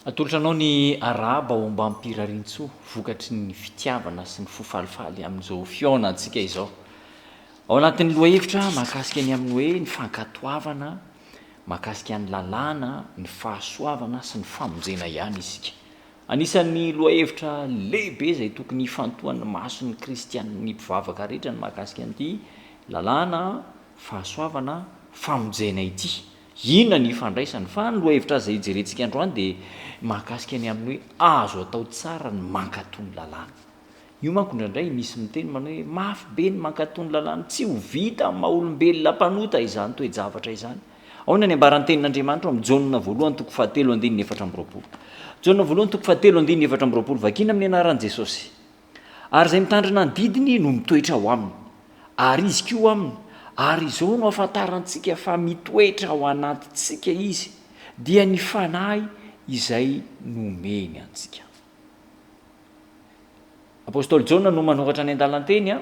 atolotra anao ny araba ao mba ampirarintsoa vokatry ny fitiavana sy ny fofalifaly amin'izao fiona antsika izao. Ao anatin'ny loha hevitra mahakasika ny amin'ny hoe ny fankatoavana, mahakasika ny lalàna, ny fahasoavana sy ny famonjena ihany isika. Anisan'ny loha hevitra lehibe izay tokony hifantohan'ny mason'ny kristianina ny mpivavaka rehetra ny mahakasika an'ity lalàna, fahasoavana, famonjena ity. Inona ny ifandraisany fa ny loha hevitra izay jerentsika androany dia mahakasika ny amin'ny hoe azo atao tsara ny mankatony lalàna. Io manko indraindray misy miteny manao hoe mafy be ny mankatony lalàna, tsy ho vita amin'ny maha-olombelona mpanota izany toe-javatra izany. Ahoana ny ambaran'ny tenin'Andriamanitra amin'ny Jaona voalohany toko 7:4. Jaona voalohany toko 7:4 vakina amin'ny anaran'i Jesosy. Ary izay mitandrina ny didiny no mitoetra ho aminy, ary izy koa aminy, ary izao no ahafantarantsika fa mitoetra ao anatintsika izy, dia ny fanahy izay nomeny antsika. Apôstôly Jaona no manoratra ny an-dalanteny a.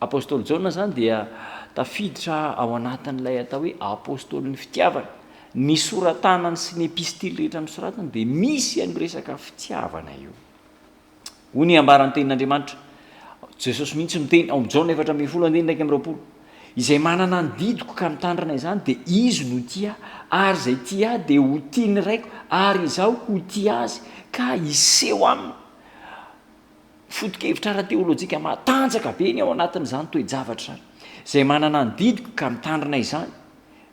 Apôstôly Jaona zany dia tafiditra ao anatin'ilay atao hoe apôstôly ny fitiavana. Ny soratanany sy ny epistily rehetra nosoratany dia misy any resaka fitiavana io. Hoy ny ambaran'ny tenin'Andriamanitra. Jesosy mihitsy miteny ao Jaona 4:20, izay manana ny didiko ka mitandrina izany dia izy no tia, ary izay tia dia ho tiany raiko, ary izaho ho tia azy ka hiseho aminy. Foto-kevitra ara-teolojika matanjaka be ny ao anatin'izany toe-javatra zany. Izay manana ny didiko ka mitandrina izany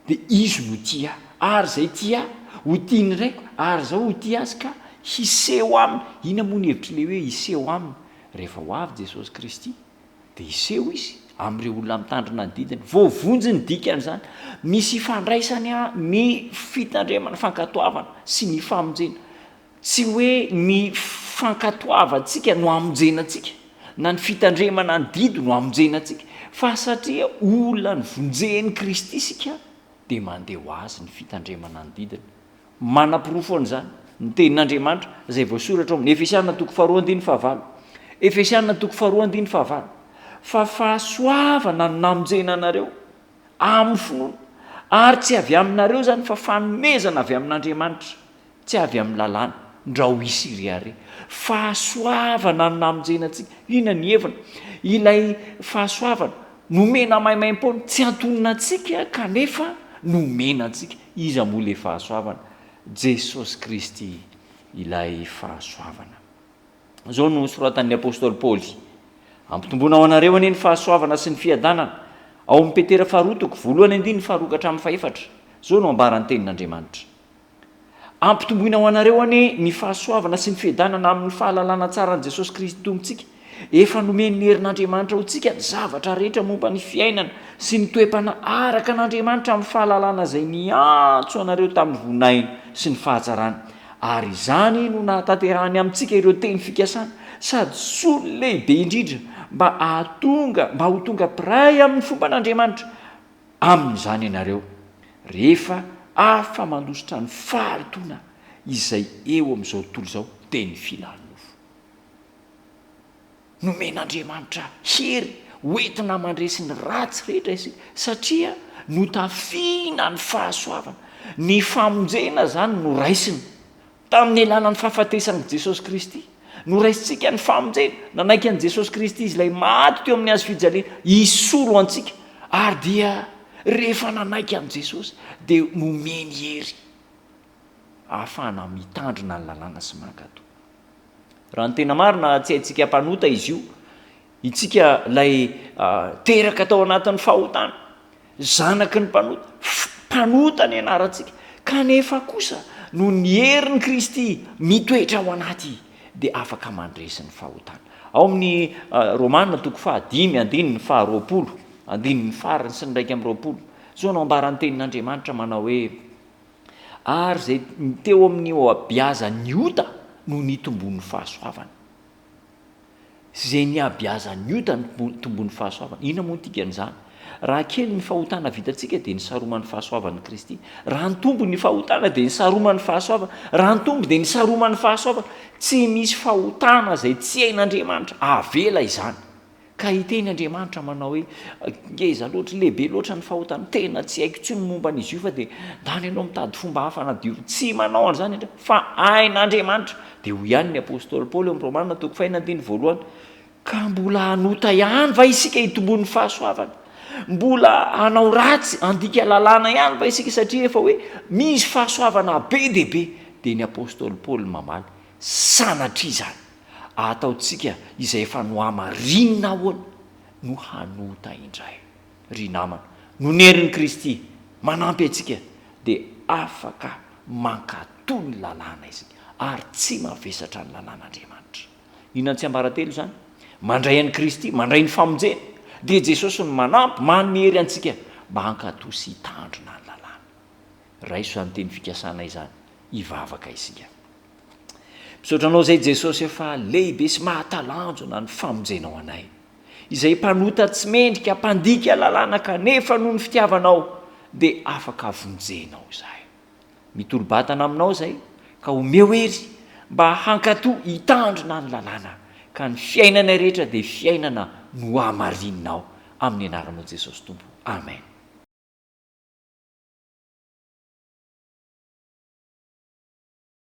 dia izy no tia, ary izay tia ho tiany raiko, ary izaho ho tia azy ka hiseho aminy. Ina moa ny hevitry le hoe hiseho aminy? Rehefa ho avy Jesosy Kristy dia hiseho izy amin'ireo olona mitandrina ny didiny. Voavonjy ny dikan'izany. Misy ifandraisany ny fitandremana, fankatoavana sy ny famonjena. Tsy hoe ny fankatoavantsika no amonjenantsika, na ny fitandremana ny didy no amonjenantsika, fa satria olona ny vonjen'i Kristy isika dia mandeha ho azy ny fitandremana ny didiny. Manam-pirofo an'izany ny tenin'Andriamanitra izay voasoratra ao amin'ny Efesianina 4:5. Efesianina 4:5. Fa fahasoavana no namonjena anareo amin'ny finoana, ary tsy avy aminareo zany fa fanomezana avy amin'Andriamanitra, tsy avy amin'ny lalàna ndra ho hisy iry. Fahasoavana no namonjena antsika. Ina ny hevana? Ilay fahasoavana nomena maimaim-poana, tsy antonona antsika kanefa nomena antsika. Iza moa ilay fahasoavana? Jesosy Kristy ilay fahasoavana. Zao no soratan'ny apôstôly Paoly. Ampitomboina ao anareo anie ny fahasoavana sy ny fiadanana. Ao amin'ny Petera 2:1-4. Zao no ambaran'ny tenin'Andriamanitra. Ampitomboina ao anareo anie ny fahasoavana sy ny fiadanana amin'ny fahalalana tsara ny Jesosy Kristy tompontsika. Efa nomeny ny herin'Andriamanitra ho tsika ny zavatra rehetra momba ny fiainana sy ny toe-panahy araka an'Andriamanitra amin'ny fahalalana izay niantso anareo tamin'ny vonainy sy ny fahatsarana. Ary izany no nahatanterahany amintsika ireo teny fikasana, sady solony lehibe indrindra mba ho tonga piray amin'ny fomban'Andriamanitra amin'izany ianareo, rehefa afa manositra ny faharitoana izay eo amin'izao tontolo izao dia ny filanofo. Nomen'Andriamanitra hery hoentina mandresy ny ratsy rehetra isika, satria notafiana ny fahasoavana. Ny famonjena zany no raisiny tamin'ny alalan'ny fahafatesan'i Jesosy Kristy. No raisitsika ny famonjena, nanaiky an'i Jesosy Kristy izy ilay maty teo amin'ny hazo fijaliana hisolo antsika, ary dia rehefa nanaiky an'i Jesosy dia nomeny hery ahafahana mitandrina ny lalàna sy mankato. Raha ny tena marina tsy haintsika mpanota izy io, itsika lay teraka tao anatin'ny fahotana, zanaky ny mpanota ny anarantsika, kanefa kosa no ny herin'i Kristy mitoetra ao anaty dia afaka mandresy ny fahotana. Ao amin'ny Romanina 5:5-20, andininy farany sy ny 1:20. Zao no ambaran'ny tenin'Andriamanitra manao hoe ary izay teo amin'ny abiaza ny ota no nitombon'ny fahasoavana. Izay niabiaza ny ota no tombon'ny fahasoavana. Ina moa ny tikan'izany? Raha kely ny fahotana vitantsika dia ny saroman'ny fahasoavan'i Kristy. Raha ny tombo ny fahotana dia ny saroman'ny fahasoavana. Raha ny tombo dia ny saroman'ny fahasoavana. Tsy misy fahotana izay tsy hain'Andriamanitra avela izany. ka hiteny Andriamanitra manao hoe ngeza loatra lehibe loatra ny fahotany tena tsy haiko tsy ny momba an'izy io fa dia ndany ianao mitady fomba hafa nadio tsy manao an'izany indra fa ain'Andriamanitra dia ho ihany ny apôstôly Paoly eo amin'ny Romanina 8:1 ka mbola hanota ihany va isika hitombon'ny fahasoavana, mbola hanao ratsy andika lalàna ihany va isika satria efa hoe misy fahasoavana be dehibe. Dia ny apôstôly Paoly mamaly sanatria izany ataontsika izay efa nohamarinina ahoana no hanota indray. Ry namana, nonerin'i Kristy manampy antsika dia afaka mankatoy ny lalàna izy ary tsy mavesatra ny lalàn'Andriamanitra. Inona tsy ambaratelo izany? Mandray an'i Kristy, mandray ny famonjena, dia Jesosy ny manampy manome hery antsika mba hankatoy sy hitandrina ny lalàna. Raiso izany teny fikasana izany hivavaka isika. Misaotra anao izay Jesosy efa lehibe sy mahatalanjona ny famonjenao anay, izay mpanota tsy mendrika mpandika lalàna kanefa noho ny fitiavanao dia afaka avonjenao izahay. Mitolo-batana aminao izay ka omeo hery mba hankatoy hitandrina ny lalàna ka ny fiainana rehetra dia fiainana no hamarinao amin'ny anaranao Jesosy Tompo. Amen.